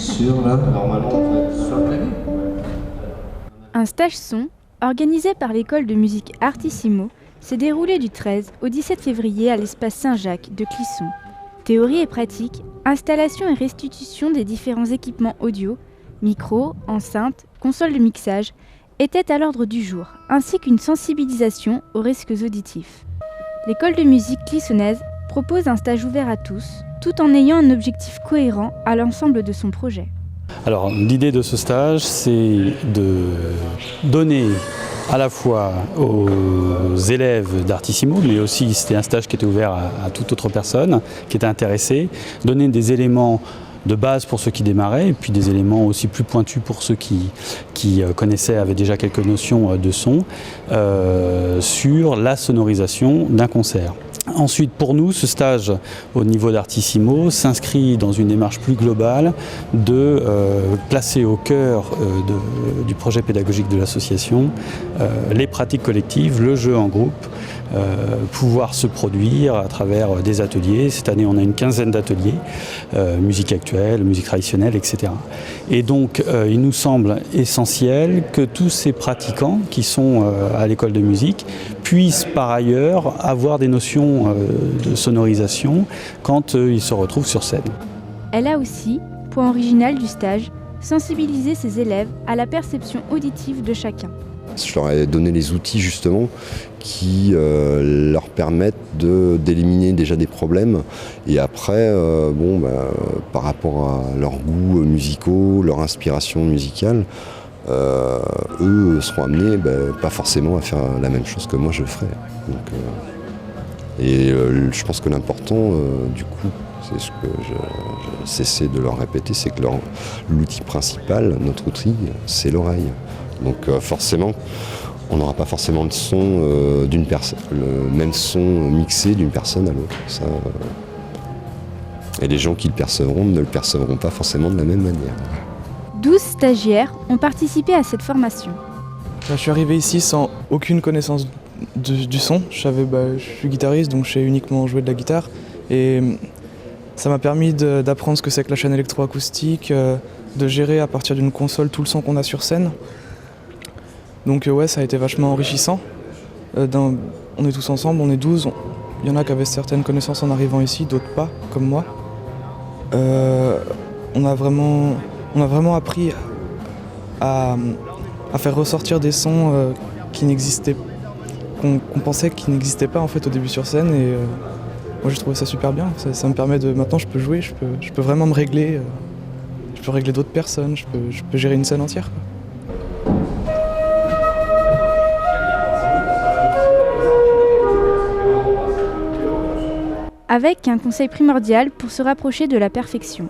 sur là, normalement, sur le clavier. Un stage son, organisé par l'école de musique Artissimo, s'est déroulé du 13 au 17 février à l'espace Saint-Jacques de Clisson. Théorie et pratique, installation et restitution des différents équipements audio, micros, enceintes, consoles de mixage, étaient à l'ordre du jour, ainsi qu'une sensibilisation aux risques auditifs. L'école de musique clissonnaise propose un stage ouvert à tous, tout en ayant un objectif cohérent à l'ensemble de son projet. Alors l'idée de ce stage, c'est de donner à la fois aux élèves d'Artissimo, mais aussi c'était un stage qui était ouvert à toute autre personne qui était intéressée, donner des éléments de base pour ceux qui démarraient et puis des éléments aussi plus pointus pour ceux qui connaissaient, avaient déjà quelques notions de son sur la sonorisation d'un concert. Ensuite, pour nous, ce stage au niveau d'Artissimo s'inscrit dans une démarche plus globale de placer au cœur du projet pédagogique de l'association les pratiques collectives, le jeu en groupe, pouvoir se produire à travers des ateliers. Cette année, on a une quinzaine d'ateliers, musique actuelle, musique traditionnelle, etc. Et donc, il nous semble essentiel que tous ces pratiquants qui sont à l'école de musique puissent par ailleurs avoir des notions de sonorisation quand ils se retrouvent sur scène. Elle a aussi, point original du stage, sensibilisé ses élèves à la perception auditive de chacun. Je leur ai donné les outils justement qui leur permettent d'éliminer déjà des problèmes et après, par rapport à leurs goûts musicaux, leur inspiration musicale, eux seront amenés pas forcément à faire la même chose que moi je ferai. Je pense que l'important du coup, c'est ce que je cessais de leur répéter, c'est que l'outil principal, notre outil, c'est l'oreille. Donc forcément, on n'aura pas forcément le son d'une personne, le même son mixé d'une personne à l'autre. Et les gens qui le percevront ne le percevront pas forcément de la même manière. 12 stagiaires ont participé à cette formation. Je suis arrivé ici sans aucune connaissance du son. Je suis guitariste, donc je sais uniquement jouer de la guitare. Et ça m'a permis d'apprendre ce que c'est que la chaîne électroacoustique, de gérer à partir d'une console tout le son qu'on a sur scène. Donc ça a été vachement enrichissant. On est tous ensemble, on est 12. Il y en a qui avaient certaines connaissances en arrivant ici, d'autres pas, comme moi. On a vraiment appris à faire ressortir des sons qu'on pensait qu'ils n'existaient pas en fait au début sur scène. Et moi j'ai trouvé ça super bien. Ça me permet maintenant je peux jouer, je peux vraiment me régler. Je peux régler d'autres personnes, je peux gérer une scène entière. Avec un conseil primordial pour se rapprocher de la perfection.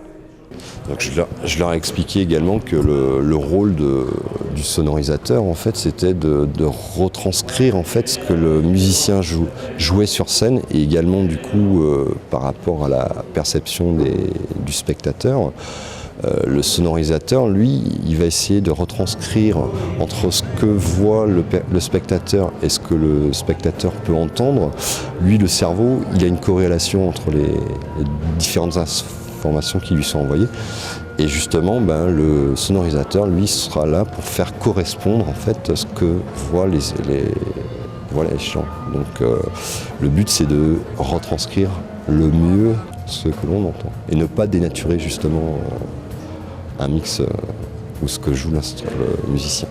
Donc je leur ai expliqué également que le rôle du sonorisateur, en fait, c'était de retranscrire en fait ce que le musicien jouait sur scène et également du coup par rapport à la perception du spectateur. Le sonorisateur, lui, il va essayer de retranscrire entre ce que voit le spectateur et ce que le spectateur peut entendre. Lui, le cerveau, il a une corrélation entre les différentes informations qui lui sont envoyées. Et justement, le sonorisateur, lui, sera là pour faire correspondre en fait ce que voient les gens. Donc le but, c'est de retranscrire le mieux ce que l'on entend et ne pas dénaturer justement un mix ou ce que joue le musicien.